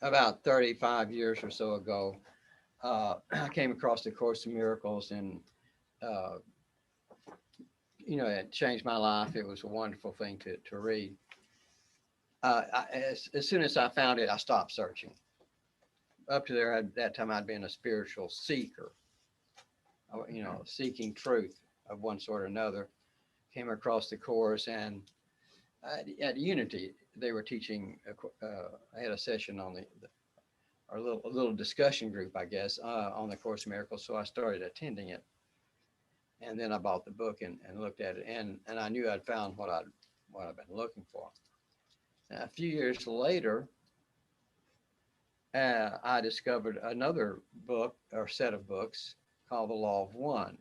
about 35 years or so ago, I came across the Course in Miracles, and uh, it changed my life. It was a wonderful thing to read. As soon as I found it, I stopped searching. Up to there, at that time, I'd been a spiritual seeker, seeking truth of one sort or another. Came across the Course, and at Unity, they were teaching. I had a session on or a little discussion group, I guess, on the Course in Miracles. So I started attending it, and then I bought the book and looked at it, and I knew I'd found what I've been looking for. Now, a few years later, I discovered another book or set of books called The Law of One.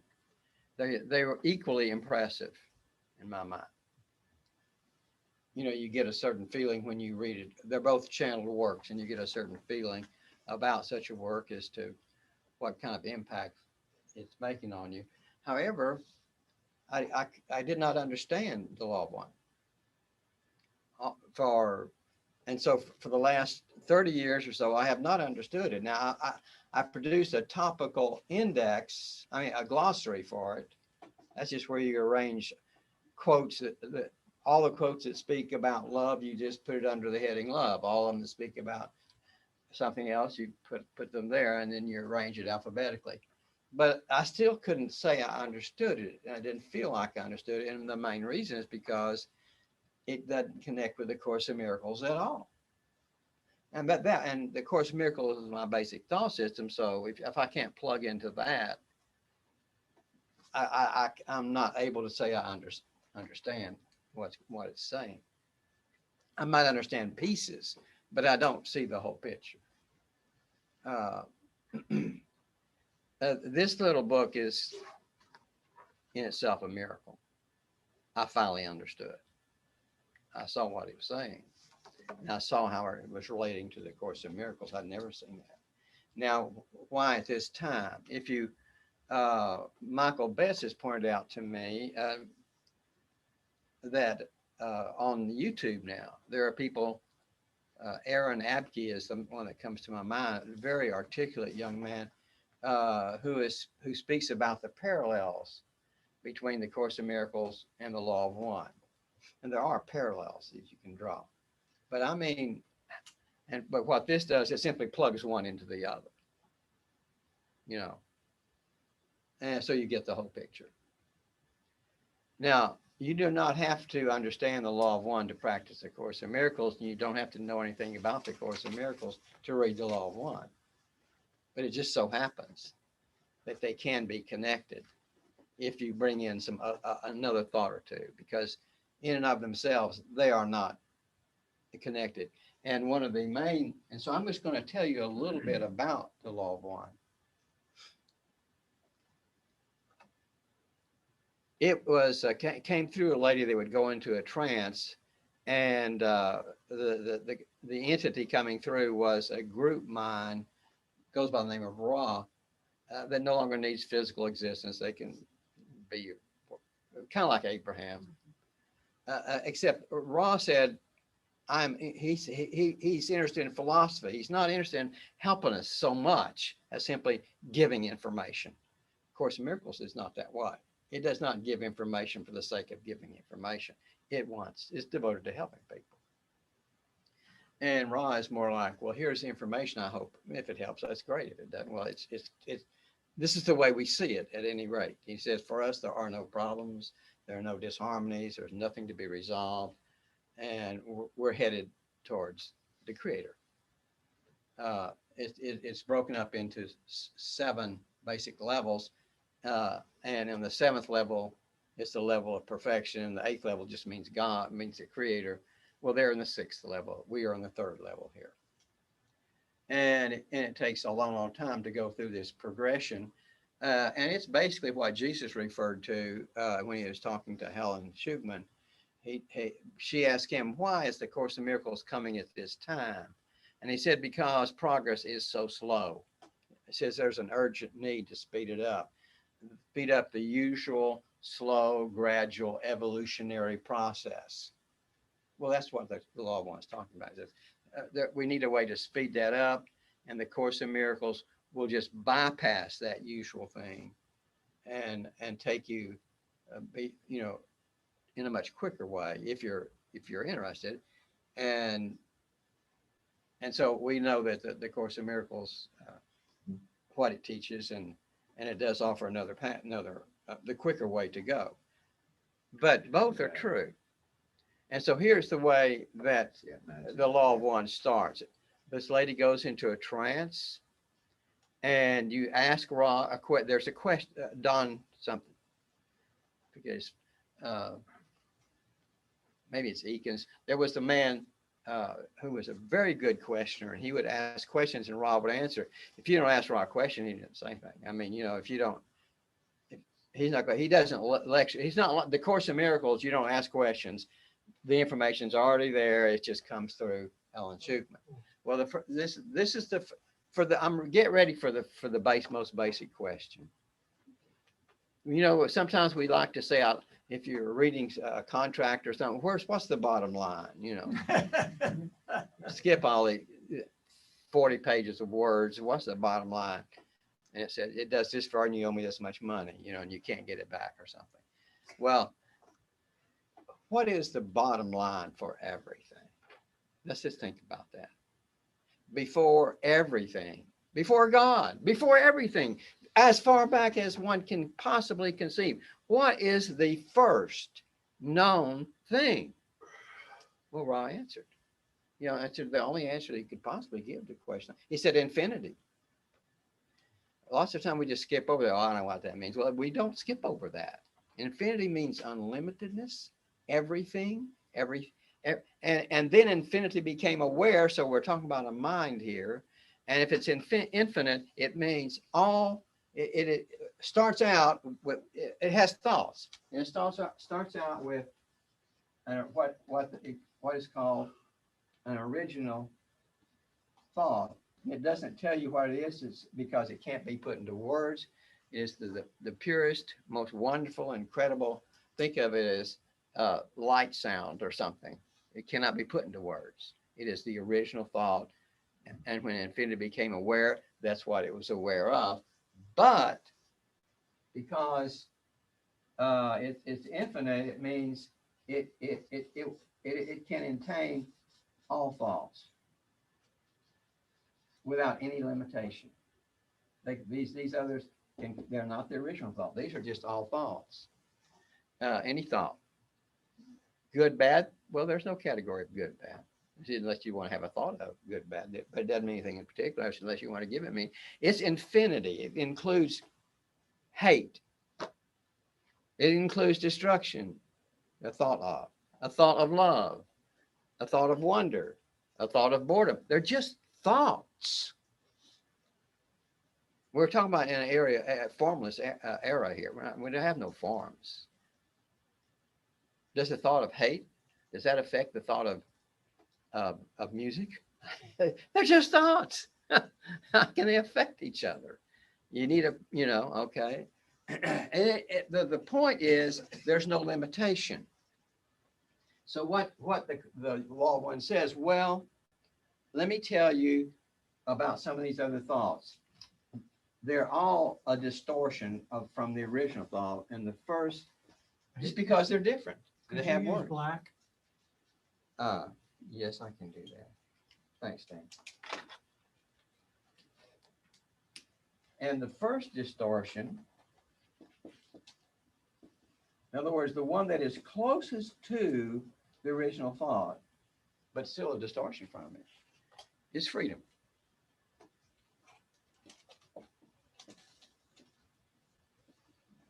They were equally impressive in my mind. You get a certain feeling when you read it. They're both channeled works, and you get a certain feeling about such a work as to what kind of impact it's making on you. However, I did not understand the Law of One for and so for the last 30 years or so, I have not understood it. Now, I produced a topical index, a glossary for it. That's just where you arrange quotes that all the quotes that speak about love, you just put it under the heading love. All of them that speak about something else, you put them there, and then you arrange it alphabetically. But I still couldn't say I understood it. I didn't feel like I understood it. And the main reason is because it doesn't connect with the Course in Miracles at all. And the Course in Miracles is my basic thought system. So if I can't plug into that, I'm not able to say I understand what it's saying. I might understand pieces, but I don't see the whole picture. Uh, this little book is in itself a miracle. I finally understood. I saw what he was saying. And I saw how it was relating to the Course in Miracles. I'd never seen that. Now, why at this time? If you, Michael Betts has pointed out to me that on YouTube now, there are people, Aaron Abke is the one that comes to my mind, a very articulate young man who speaks about the parallels between the Course in Miracles and the Law of One. And there are parallels that you can draw. But but what this does, it simply plugs one into the other, and so you get the whole picture. Now, you do not have to understand the Law of One to practice the Course in Miracles, and you don't have to know anything about the Course in Miracles to read the Law of One. But it just so happens that they can be connected if you bring in some another thought or two, because in and of themselves, they are not connected. And one of the main, and so I'm just going to tell you a little bit about the Law of One. It was came through a lady that would go into a trance, and the entity coming through was a group mind, goes by the name of Ra, that no longer needs physical existence. They can be kind of like Abraham, except Ra said, he's interested in philosophy. He's not interested in helping us so much as simply giving information. Of course, Miracles is not that way. It does not give information for the sake of giving information. It's devoted to helping people. And Ra is more like, well, here's the information. I hope if it helps, that's great. If it doesn't, well, it's this is the way we see it at any rate. He says, for us, there are no problems. There are no disharmonies. There's nothing to be resolved. And we're headed towards the Creator. It's broken up into 7 basic levels. And in the 7th level, it's the level of perfection. The 8th level just means God, means the Creator. Well, they're in the 6th level. We are on the 3rd level here. And it takes a long, long time to go through this progression. And it's basically what Jesus referred to when he was talking to Helen Schumann. She asked him, why is the Course in Miracles coming at this time? And he said, because progress is so slow. He says there's an urgent need to speed it up. Speed up the usual slow, gradual evolutionary process. Well, that's what the Law of One is talking about. we need a way to speed that up, and the Course in Miracles will just bypass that usual thing, and take you, in a much quicker way if you're interested, and so we know that the Course in Miracles, what it teaches, and it does offer another the quicker way to go, but both are true. And so here's the way that the Law of One starts. This lady goes into a trance, and you ask Ra there's a question, Don something, because maybe it's Eakins. There was the man who was a very good questioner, and he would ask questions and Ra would answer. If you don't ask Ra a question, he didn't say anything. I mean, if you don't, he doesn't lecture. He's not the Course in Miracles. You don't ask questions. The information's already there. It just comes through Ellen Schuchman. Well, this is get ready for the most basic question. Sometimes we like to say, if you're reading a contract or something, what's the bottom line? Skip all the 40 pages of words. What's the bottom line? And it said, it does this for you, and you owe me this much money, and you can't get it back or something. Well, what is the bottom line for everything? Let's just think about that. Before everything, before God, before everything, as far back as one can possibly conceive, what is the first known thing? Well, Ra answered. Answered the only answer he could possibly give to the question. He said infinity. Lots of time we just skip over that. Oh, I don't know what that means. Well, we don't skip over that. Infinity means unlimitedness, everything, and then infinity became aware. So we're talking about a mind here. And if it's infinite, it means all. It starts out with, it has thoughts, and it starts out with what is called an original thought. It doesn't tell you what it is. It's because it can't be put into words. It's the purest, most wonderful, incredible. Think of it as light sound or something. It cannot be put into words. It is the original thought. And when infinity became aware, that's what it was aware of. But because it's infinite, it means it can contain all thoughts without any limitation. These others, they're not the original thought. These are just all thoughts. Any thought. Good, bad. Well, there's no category of good, bad. Unless you want to have a thought of good, bad. But it doesn't mean anything in particular unless you want to give it meaning. It's infinity. It includes hate. It includes destruction. A thought of love, a thought of wonder, a thought of boredom. They're just thoughts. We're talking about in an formless era here. We don't have no forms. Does the thought of hate, does that affect the thought of music? They're just thoughts. How can they affect each other? You need okay. And the point is, there's no limitation. So what the Law of One says, well, let me tell you about some of these other thoughts. They're all a distortion from the original thought. And the first, just because they're different. Could you use black? Yes, I can do that. Thanks, Dan. And the first distortion, in other words, the one that is closest to the original thought, but still a distortion from it, is freedom.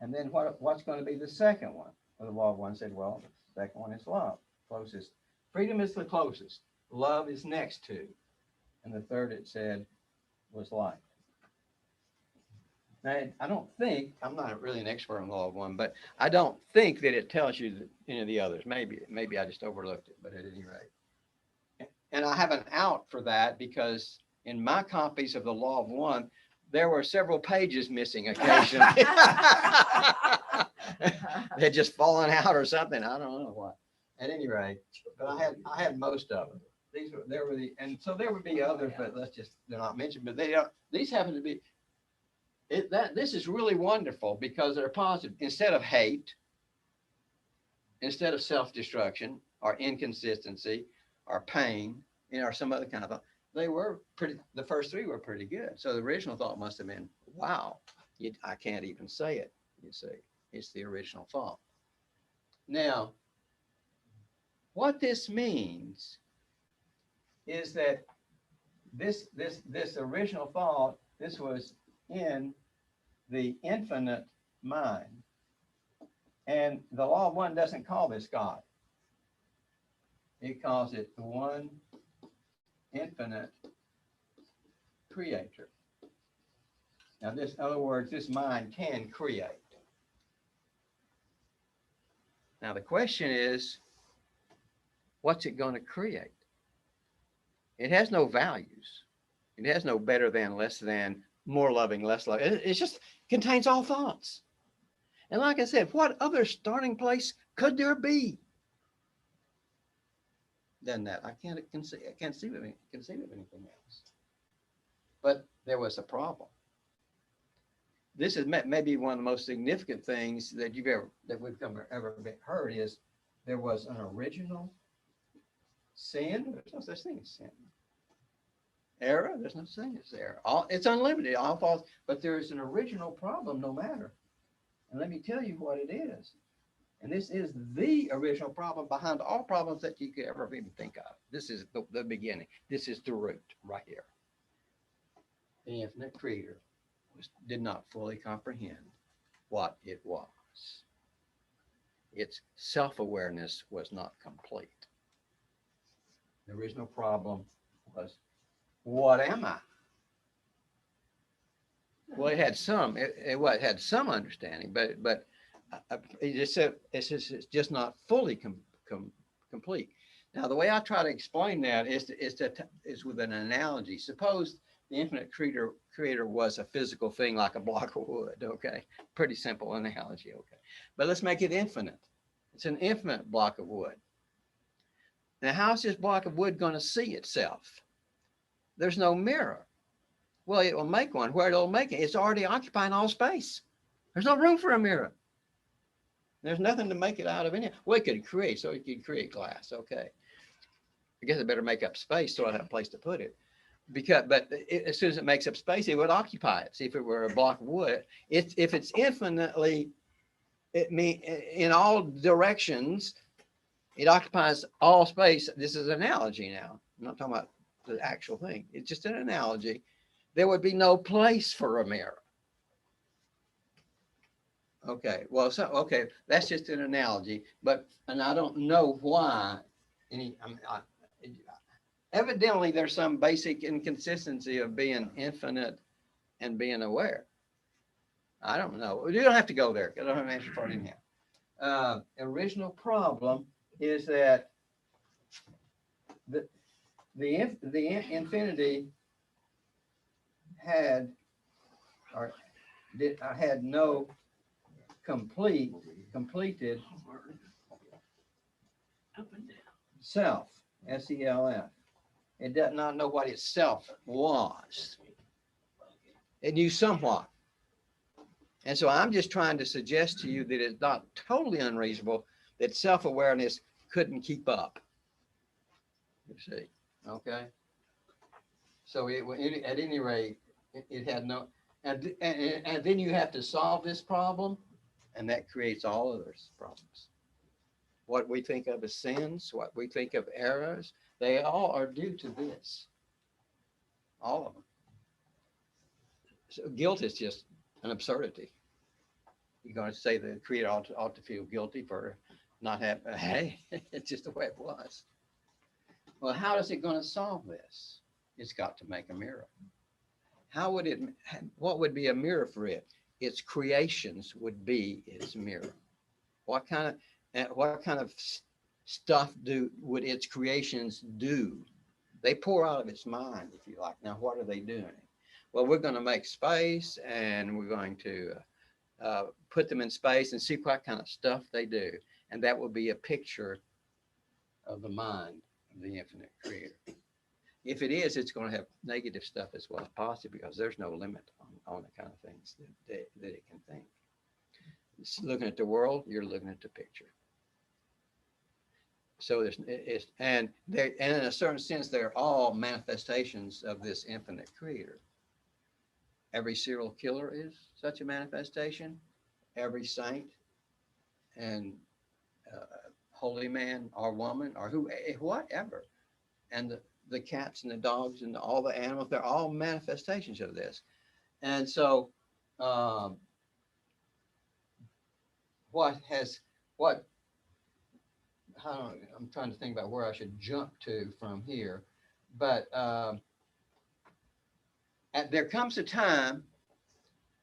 And then what's going to be the second one? Well, the Law of One said, well, the second one is love. Closest. Freedom is the closest. Love is next to. And the third, it said, was life. Now, I don't think, I'm not really an expert on the Law of One, but I don't think that it tells you any of the others. Maybe I just overlooked it, but at any rate. And I have an out for that because in my copies of the Law of One, there were several pages missing occasionally. They'd just fallen out or something. I don't know what. At any rate, but I had most of them. there were the, and so there would be others, but they're not mentioned, but they are, these happen to be, this is really wonderful because they're positive. Instead of hate, instead of self-destruction or inconsistency or pain, or some other kind of thought, they were pretty, the first three were pretty good. So the original thought must have been, wow, I can't even say it, you see. It's the original thought. Now, what this means is that this original thought, this was in the infinite mind. And the law of one doesn't call this God. It calls it the one infinite creator. Now, this, in other words, this mind can create. Now, the question is, what's it going to create? It has no values. It has no better than, less than, more loving, less loving. It just contains all thoughts. And like I said, what other starting place could there be than that? I can't conceive of anything else. But there was a problem. This is maybe one of the most significant things that we've ever heard is there was an original sin. There's no such thing as sin. Error, there's no such thing as error. It's unlimited, all false, but there is an original problem no matter. And let me tell you what it is. And this is the original problem behind all problems that you could ever even think of. This is the beginning. This is the root right here. The infinite creator did not fully comprehend what it was. Its self-awareness was not complete. The original problem was, what am I? Well, it had some. It had some understanding, but it just said it's just not fully complete. Now, the way I try to explain that is with an analogy. Suppose the infinite creator was a physical thing like a block of wood. Okay, pretty simple analogy. Okay, but let's make it infinite. It's an infinite block of wood. Now, how's this block of wood going to see itself? There's no mirror. Well, it will make one. Where it'll make it, it's already occupying all space. There's no room for a mirror. There's nothing to make it out of any. Well, it could create, so it could create glass. Okay. I guess it better make up space so I have a place to put it. But as soon as it makes up space, it would occupy it. See, if it were a block of wood, if it's infinitely, in all directions, it occupies all space. This is an analogy now. I'm not talking about the actual thing. It's just an analogy. There would be no place for a mirror. Okay, well, okay, that's just an analogy, and I don't know why evidently there's some basic inconsistency of being infinite and being aware. I don't know. You don't have to go there. I don't have an answer for it anyhow. Original problem is that the infinity had no completed self, S-E-L-F. It does not know what itself was. It knew somewhat. And so I'm just trying to suggest to you that it's not totally unreasonable that self-awareness couldn't keep up. You see, okay? So at any rate, it had no, and then you have to solve this problem, and that creates all other problems. What we think of as sins, what we think of errors, they all are due to this. All of them. So guilt is just an absurdity. You're going to say the creator ought to feel guilty for not having, hey, it's just the way it was. Well, how is it going to solve this? It's got to make a mirror. What would be a mirror for it? Its creations would be its mirror. What kind of stuff would its creations do? They pour out of its mind, if you like. Now, what are they doing? Well, we're going to make space, and we're going to put them in space and see what kind of stuff they do. And that will be a picture of the mind of the infinite creator. If it is, it's going to have negative stuff as well as positive, because there's no limit on the kind of things that it can think. It's looking at the world, you're looking at the picture. So and in a certain sense, they're all manifestations of this infinite creator. Every serial killer is such a manifestation. Every saint and holy man or woman or whatever, and the cats and the dogs and all the animals, they're all manifestations of this. And so I'm trying to think about where I should jump to from here, but there comes a time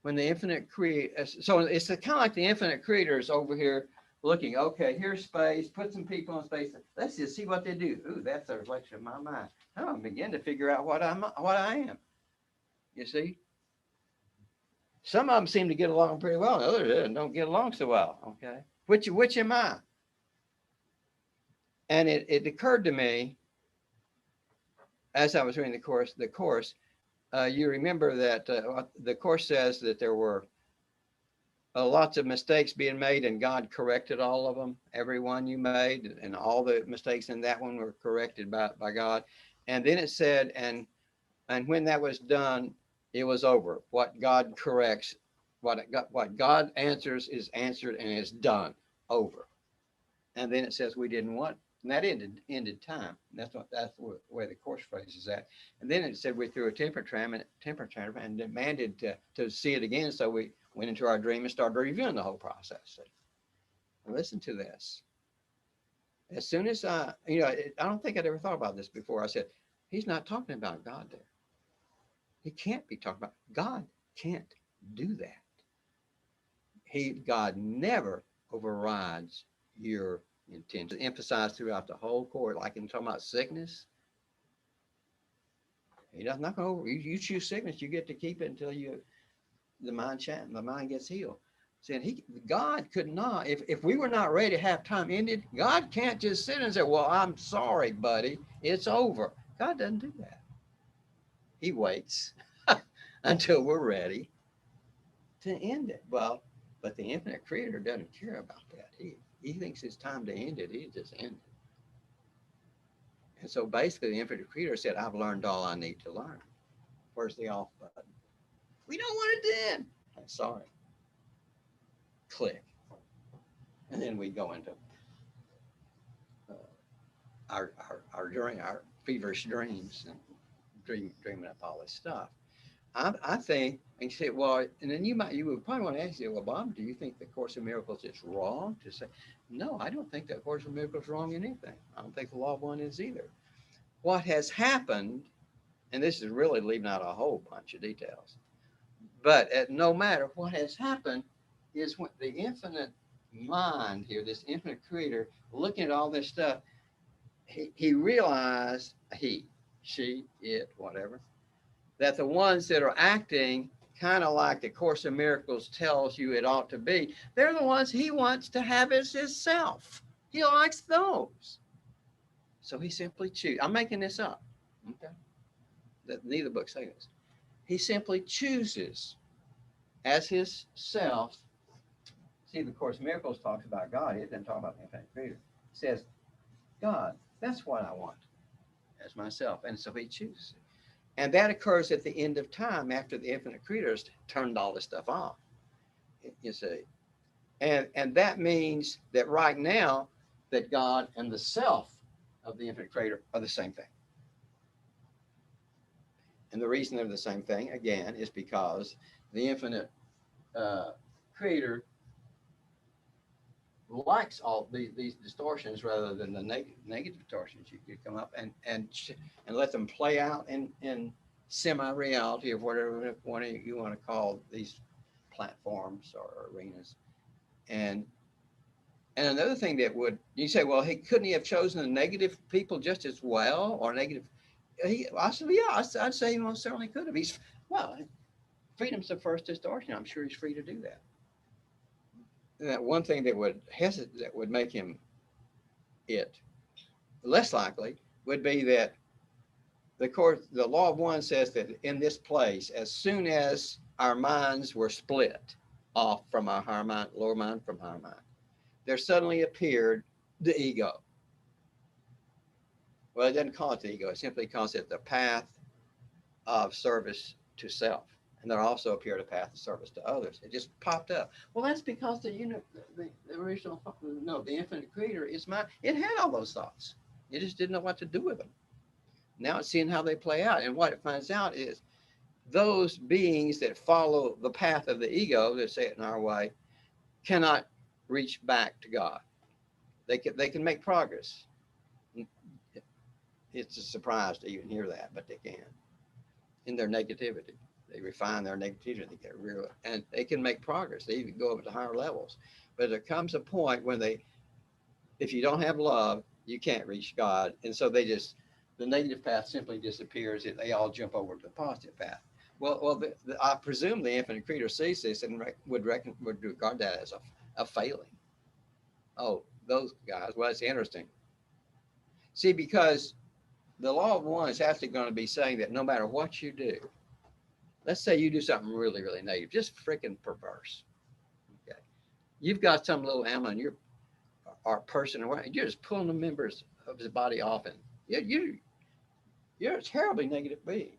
when the infinite creator, so it's kind of like the infinite creator is over here looking, okay, here's space, put some people in space, let's just see what they do. Ooh, that's a reflection of my mind. I'm going to begin to figure out what I am. You see? Some of them seem to get along pretty well, others don't get along so well, okay? Which am I? And it occurred to me, as I was reading the course, you remember that the course says that there were lots of mistakes being made, and God corrected all of them. Every one you made, and all the mistakes in that one were corrected by God. And then it said, and when that was done, it was over. What God corrects, what God answers is answered and is done, over. And then it says we didn't want. And that ended time. That's the way the course phrases that. And then it said we threw a temper tantrum and demanded to see it again. So we went into our dream and started reviewing the whole process. And listen to this. As soon as I don't think I'd ever thought about this before. I said, he's not talking about God there. He can't be talking about God. Can't do that. God never overrides your intention. Emphasized throughout the whole course, like in talking about sickness. He does not go over. You choose sickness, you get to keep it until the mind gets healed. Saying God could not, if we were not ready to have time ended, God can't just sit and say, well, I'm sorry, buddy, it's over. God doesn't do that. He waits until we're ready to end it. Well, but the infinite creator doesn't care about that. He thinks it's time to end it. He just ends it. And so basically the infinite creator said, I've learned all I need to learn. Where's the off button? We don't want it to end. I'm sorry. Click. And then we go into our feverish dreams and dreaming up all this stuff. I think, and you say, well, and then you would probably want to ask you, well, Bob, do you think the Course in Miracles is wrong to say? No, I don't think that Course in Miracles is wrong in anything. I don't think the Law of One is either. What has happened, and this is really leaving out a whole bunch of details, but no matter what has happened, is when the infinite mind here, this infinite creator, looking at all this stuff, he realized, she, it, whatever, that the ones that are acting kind of like the Course in Miracles tells you it ought to be, they're the ones he wants to have as his self. He likes those. So he simply chooses. I'm making this up. Okay. Neither book say this. He simply chooses as his self. See, the Course in Miracles talks about God. It doesn't talk about the infinite creator. It says, God, that's what I want as myself. And so he chooses it. And that occurs at the end of time after the infinite creator has turned all this stuff off. You see. And that means that right now that God and the self of the infinite creator are the same thing. And the reason they're the same thing, again, is because the infinite creator likes all these distortions rather than the negative distortions. You could come up and let them play out in semi-reality, or whatever you want to call these platforms or arenas. And another thing that you say, well, couldn't he have chosen the negative people just as well, or negative? I said, yeah, I'd say he most certainly could have. Freedom's the first distortion. I'm sure he's free to do that. That one thing that would make him less likely would be that the law of one says that in this place, as soon as our minds were split off from our higher mind, lower mind from higher mind, there suddenly appeared the ego. Well, it doesn't call it the ego. It simply calls it the path of service to self. And there also appeared a path of service to others. It just popped up. Well, that's because the original, no, the infinite creator is mine. It had all those thoughts. It just didn't know what to do with them. Now it's seeing how they play out. And what it finds out is those beings that follow the path of the ego, let's say it in our way, cannot reach back to God. They can make progress. It's a surprise to even hear that, but they can. In their negativity, they refine their negativity. They get real, and they can make progress. They even go up to higher levels. But there comes a point when if you don't have love, you can't reach God, and so the negative path simply disappears. They all jump over to the positive path. Well, I presume the infinite creator sees this and would regard that as a failing. Oh, those guys. Well, it's interesting. See, because the law of one is actually going to be saying that no matter what you do, let's say you do something really, really negative, just freaking perverse. Okay, you've got some little animal, and or person, or you're just pulling the members of his body off, and you're a terribly negative being.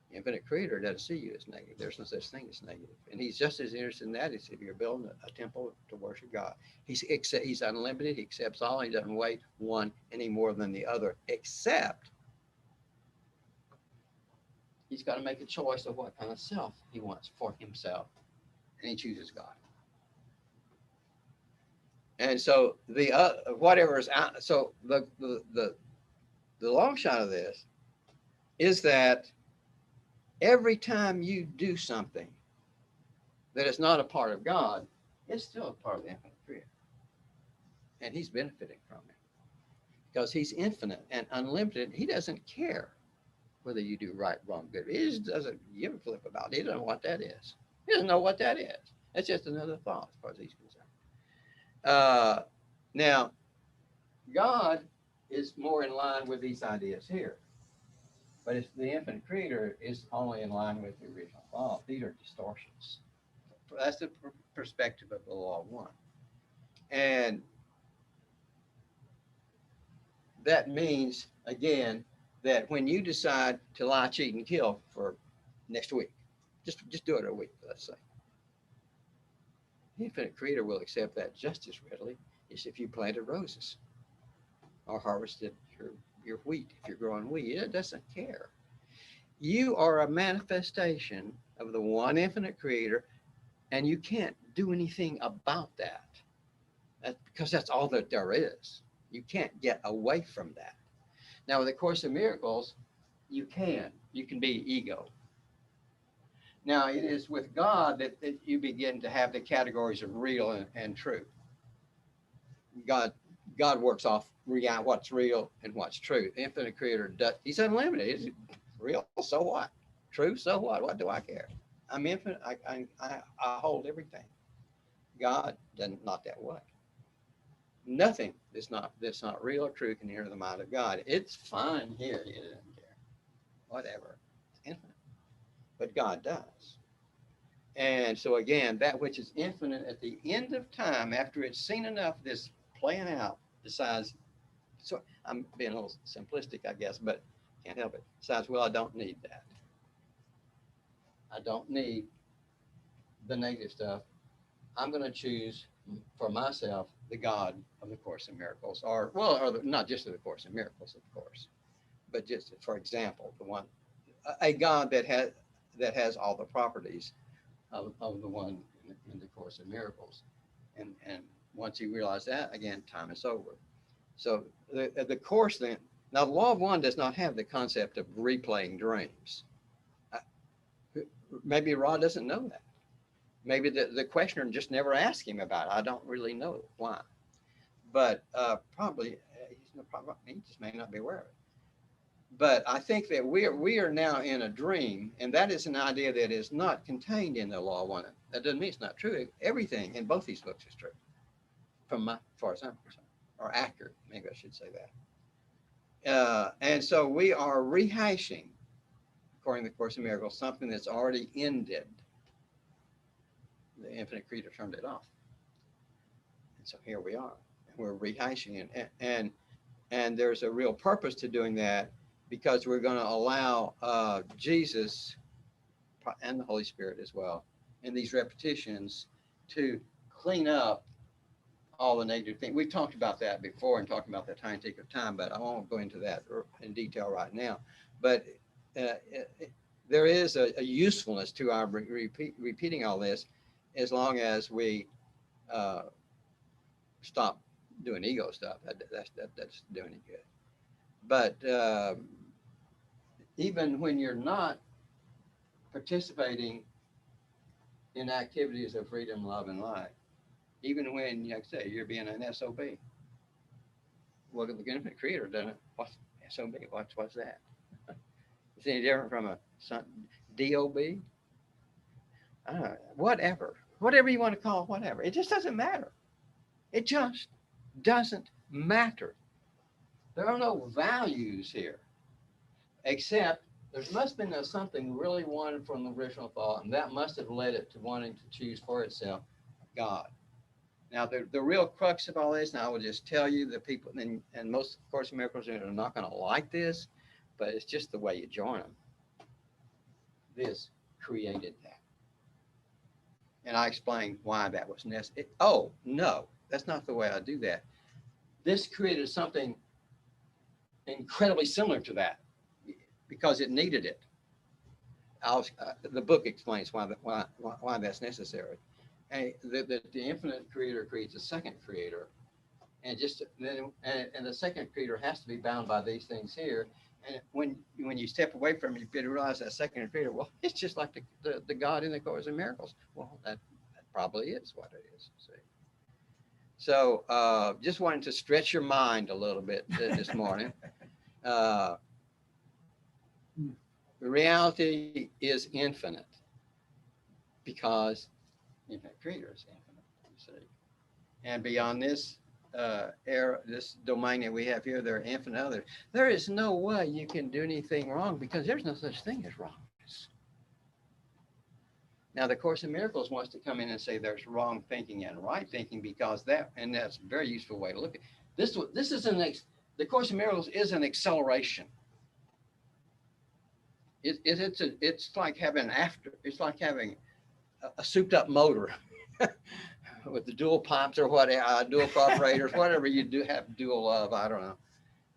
The infinite creator doesn't see you as negative. There's no such thing as negative, and he's just as interested in that as if you're building a temple to worship God. He's unlimited. He accepts all. He doesn't weigh one any more than the other, except he's got to make a choice of what kind of self he wants for himself, and he chooses God. And so whatever is out. So the long shot of this is that every time you do something that is not a part of God, it's still a part of the infinite creator, and he's benefiting from it because he's infinite and unlimited. He doesn't care whether you do right, wrong, good. He just doesn't give a flip about it. He doesn't know what that is. He doesn't know what that is. It's just another thought as far as he's concerned. Now, God is more in line with these ideas here. But it's the infinite creator is only in line with the original law. These are distortions. That's the perspective of the law of one. And that means, again, that when you decide to lie, cheat, and kill for next week, just do it a week, let's say. The infinite creator will accept that just as readily as if you planted roses or harvested your wheat. If you're growing wheat, it doesn't care. You are a manifestation of the one infinite creator, and you can't do anything about that. Because that's all that there is. You can't get away from that. Now, with the Course in Miracles, you can be ego. Now, it is with God that you begin to have the categories of real and true. God works off what's real and what's true. The infinite creator he's unlimited. He's real, so what? True, so what? What do I care? I'm infinite. I hold everything. God doesn't, not that way. Nothing that's not real or true can enter the mind of God. It's fine here. He doesn't care. Whatever. It's infinite. But God does. And so again, that which is infinite at the end of time, after it's seen enough of this playing out, decides, so I'm being a little simplistic, I guess, but can't help it. Decides, well, I don't need that. I don't need the negative stuff. I'm going to choose for myself the God of the Course in Miracles, not just of the Course in Miracles, of course, but just for example, a God that has all the properties of the one in the Course in Miracles, and once you realize that, again, time is over. So the Course then, now the law of one does not have the concept of replaying dreams. Maybe Rod doesn't know that. Maybe the questioner just never asked him about it. I don't really know why. But probably, he just may not be aware of it. But I think that we are now in a dream, and that is an idea that is not contained in the law of one. That doesn't mean it's not true. Everything in both these books is true, as far as I'm concerned, or accurate. Maybe I should say that. And so we are rehashing, according to the Course in Miracles, something that's already ended. The infinite creator turned it off. And so here we are. We're rehashing it. And there's a real purpose to doing that, because we're going to allow Jesus and the Holy Spirit as well, in these repetitions, to clean up all the negative things. We've talked about that before and talked about that time take of time, but I won't go into that in detail right now. But uh, there is a usefulness to our repeating all this, as long as we stop doing ego stuff. That's doing it good. But even when you're not participating in activities of freedom, love, and light, even when, like I say, you're being an SOB, well, the infinite creator doesn't. What's SOB? What's that? It's any different from a DOB? Whatever you want to call it, whatever. It just doesn't matter. It just doesn't matter. There are no values here, except there must have been something really wanted from the original thought, and that must have led it to wanting to choose for itself God. Now, the real crux of all this, and I will just tell you, the people, and most Course in Miracles are not going to like this, but it's just the way you join them. This created that. And I explained why that was necessary. Oh, no, that's not the way I do that. This created something incredibly similar to that, because it needed it. The book explains why that's necessary. And the infinite creator creates a second creator, and the second creator has to be bound by these things here. And when you step away from it, you better realize that second creator, well, it's just like the God in the Course in Miracles. Well, that probably is what it is. See? So just wanting to stretch your mind a little bit this morning. The reality is infinite, because infinite creator is infinite, you see. And beyond this era, this domain that we have here, there are infinite others. There is no way you can do anything wrong, because there's no such thing as wrongness. Now, the Course in Miracles wants to come in and say there's wrong thinking and right thinking, because and that's a very useful way to look at this. This is the Course in Miracles is an acceleration. It's like having a souped up motor with the dual pipes or whatever, dual carburetors, whatever you do have dual of, I don't know.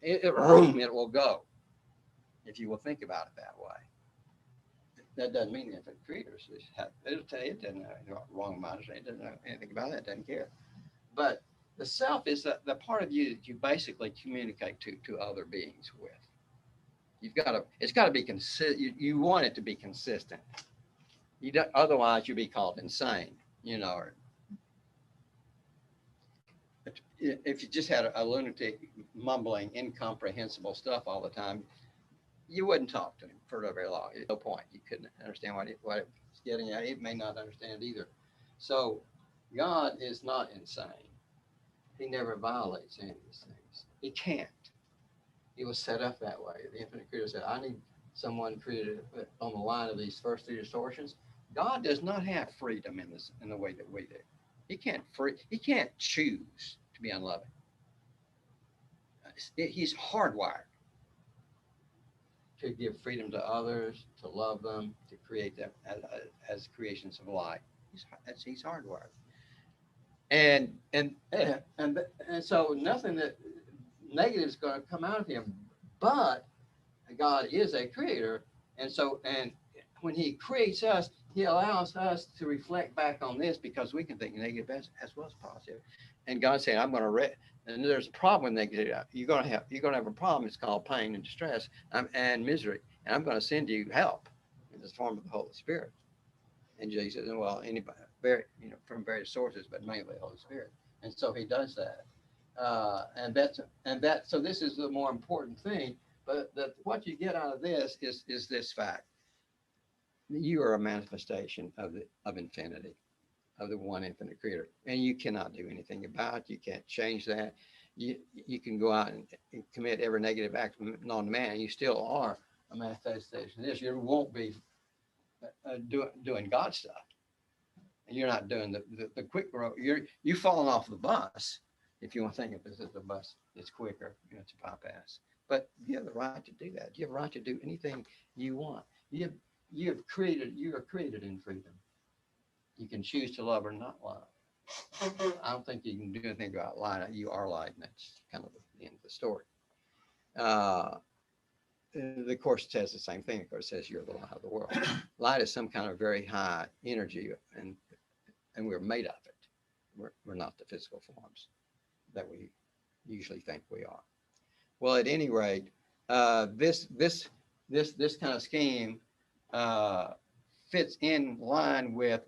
It will go, if you will think about it that way. That doesn't mean the infinite creators. It'll tell you it doesn't know wrong mind. It doesn't know anything about that. It doesn't care. But the self is the part of you that you basically communicate to other beings with. It's got to be consistent. You want it to be consistent. You don't, otherwise you'd be called insane, or if you just had a lunatic mumbling incomprehensible stuff all the time, you wouldn't talk to him for very long. No point. You couldn't understand what it's getting at. It may not understand either. So God is not insane. He never violates any of these things. He can't. He was set up that way. The infinite creator said, I need someone created on the line of these first three distortions. God does not have freedom in the way that we do. He can't choose to be unloving. He's hardwired to give freedom to others, to love them, to create them as creations of light. He's hardwired. And so nothing that negative is going to come out of him, but God is a creator. And when he creates us, he allows us to reflect back on this, because we can think negative as well as positive. And God said, I'm going to and there's a problem with negative. You're going to have a problem. It's called pain and distress and misery. And I'm going to send you help in the form of the Holy Spirit. And Jesus, well, anybody, from various sources, but mainly the Holy Spirit. And so he does that. So this is the more important thing. But what you get out of this is this fact: you are a manifestation of infinity, of the one infinite creator, and you cannot do anything about it. You can't change that. you can go out and commit every negative act known to man, and you still are a manifestation of this. You won't be doing God stuff. And you're not doing the quick road. You've fallen off the bus. If you want to think of this as a bus, it's quicker. It's a bypass. But you have the right to do that. You have the right to do anything you want. You are created in freedom. You can choose to love or not love. I don't think you can do anything about light. You are light, and that's kind of the end of the story. The Course says the same thing. The Course says you're the light of the world. Light is some kind of very high energy, and we're made of it. We're not the physical forms that we usually think we are. Well, at any rate, this kind of scheme fits in line with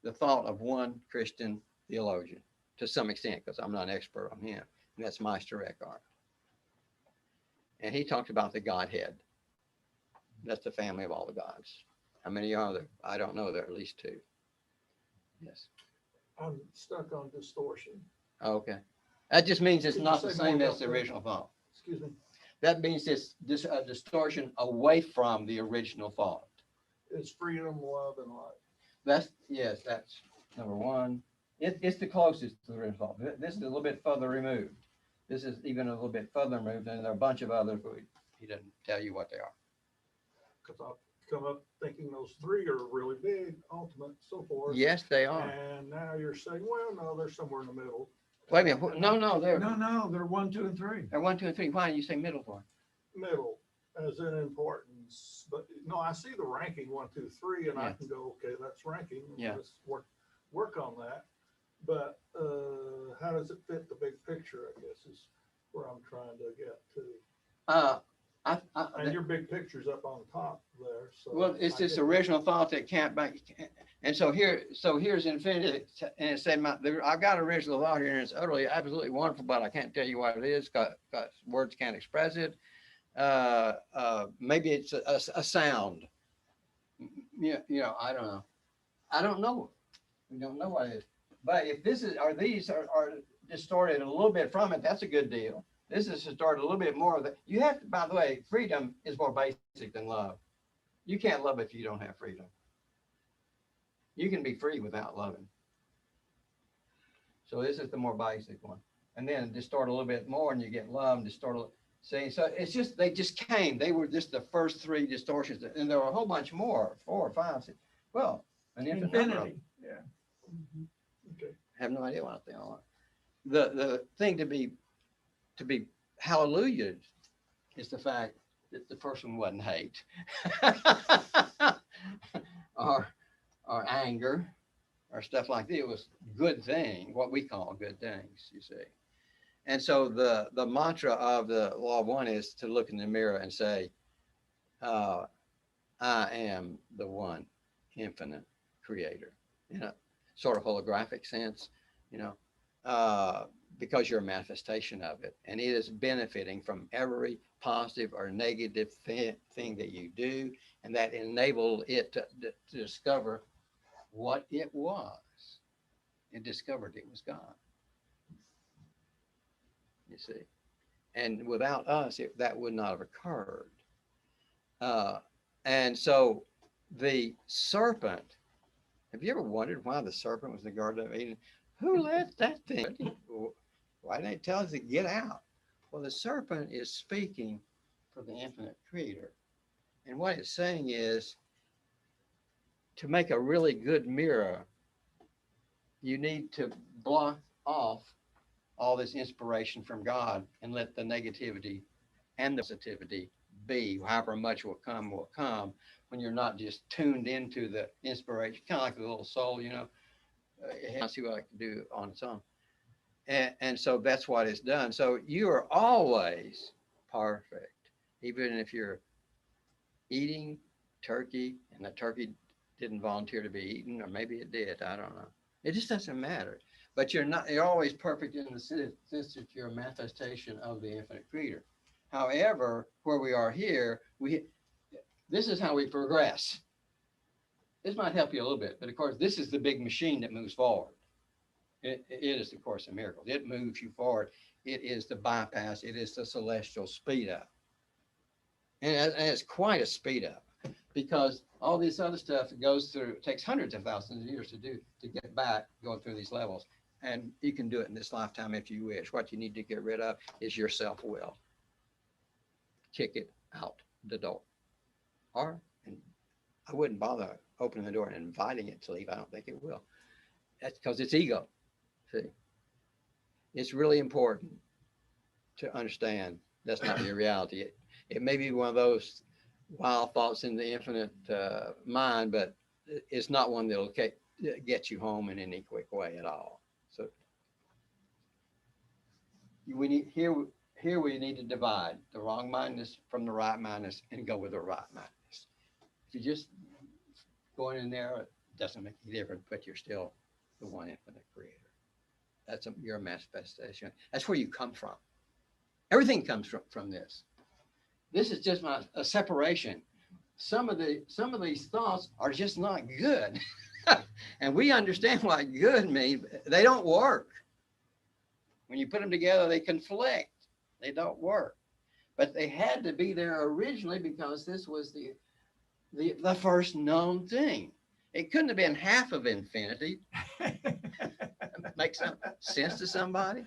the thought of one Christian theologian to some extent, because I'm not an expert on him, and that's Meister Eckhart. And he talked about the Godhead. That's the family of all the gods. How many are there? I don't know. There are at least two. Yes. I'm stuck on distortion. Okay. That just means it's Can not you the say same more as the about that? original thought. Excuse me. That means it's a distortion away from the original thought. It's freedom, love, and light. That's number one. It's the closest to the original thought. This is a little bit further removed. This is even a little bit further removed, and there are a bunch of others, but he doesn't tell you what they are. Because I've come up thinking those three are really big, ultimate, so forth. Yes, they are. And now you're saying, well, no, they're somewhere in the middle. Wait a minute. No, they're No, they're 1, 2, and 3. they're 1, 2, and 3. Why do you say middle for? Middle, as in importance. But no, I see the ranking 1, 2, 3, and I Yeah. can go, okay, that's ranking. Yeah. Let's work on that. But how does it fit the big picture, I guess, is where I'm trying to get to. And your big picture's up on top there. So well, it's I this get- original thought that can't be. And so here's infinity, and it said, I've got original thought here, and it's utterly, absolutely wonderful, but I can't tell you what it is, because words can't express it. Maybe it's a sound. I don't know. I don't know. We don't know what it is. But if these are distorted a little bit from it, that's a good deal. This is distorted a little bit more of that. You have to, by the way, freedom is more basic than love. You can't love if you don't have freedom. You can be free without loving. So this is the more basic one. And then distort a little bit more, and you get love and distort a little. See, so it's just, they just came. They were just the first three distortions. And there were a whole bunch more, 4 or 5. Well, an infinite number of them. Infinity. Yeah. Okay. I have no idea what they all are. The thing to be hallelujah is the fact that the first one wasn't hate or anger or stuff like that. It was good thing, what we call good things, you see. And so the mantra of the law of one is to look in the mirror and say, I am the one infinite creator, in a sort of holographic sense, because you're a manifestation of it, and it is benefiting from every positive or negative thing that you do, and that enabled it to discover what it was. It discovered it was God. You see, and without us, that would not have occurred. And so the serpent, have you ever wondered why the serpent was in the Garden of Eden? Who let that thing? Why didn't it tell us to get out? Well, the serpent is speaking for the infinite creator. And what it's saying is, to make a really good mirror, you need to block off all this inspiration from God and let the negativity and the positivity be. However much will come when you're not just tuned into the inspiration, kind of like the little soul, it has to see what it can do on its own. And so that's what it's done. So you are always perfect, even if you're eating turkey and the turkey didn't volunteer to be eaten, or maybe it did. I don't know. It just doesn't matter. But you're always perfect in the sense that you're a manifestation of the infinite creator. However, where we are here, this is how we progress. This might help you a little bit, but of course, this is the big machine that moves forward. It is the Course in Miracles. It moves you forward. It is the bypass. It is the celestial speed up. And it's quite a speed up, because all this other stuff that goes through, it takes hundreds of thousands of years to do, to get back going through these levels. And you can do it in this lifetime if you wish. What you need to get rid of is your self-will. Kick it out the door. Or, and I wouldn't bother opening the door and inviting it to leave. I don't think it will. That's because it's ego. See, it's really important to understand that's not your reality. It may be one of those wild thoughts in the infinite mind, but it's not one that'll get you home in any quick way at all. So we need here we need to divide the wrong mindedness from the right mindedness and go with the right mindedness. If you just going in there, it doesn't make any difference, but you're still the one infinite creator. That's your manifestation. That's where you come from. Everything comes from this. This is just a separation. Some of these thoughts are just not good. And we understand what good means. They don't work. When you put them together, they conflict. They don't work. But they had to be there originally because this was the first known thing. It couldn't have been half of infinity. Make some sense to somebody?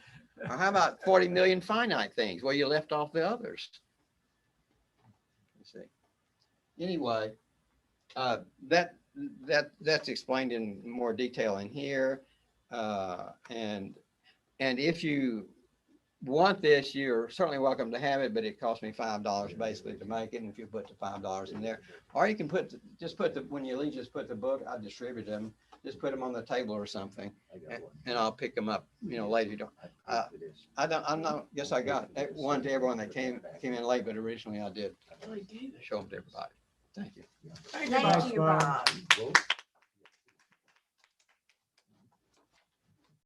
Or how about 40 million finite things? Well, you left off the others. See. Anyway, that's explained in more detail in here. And if you want this, you're certainly welcome to have it, but it cost me $5 basically to make it. And if you put the $5 in there, or you can when you leave, just put the book. I distribute them. Just put them on the table or something, and I'll pick them up, later. Yes, I got one to everyone that came in late, but originally I did show them to everybody. Thank you. Thank you, Bob. Bob.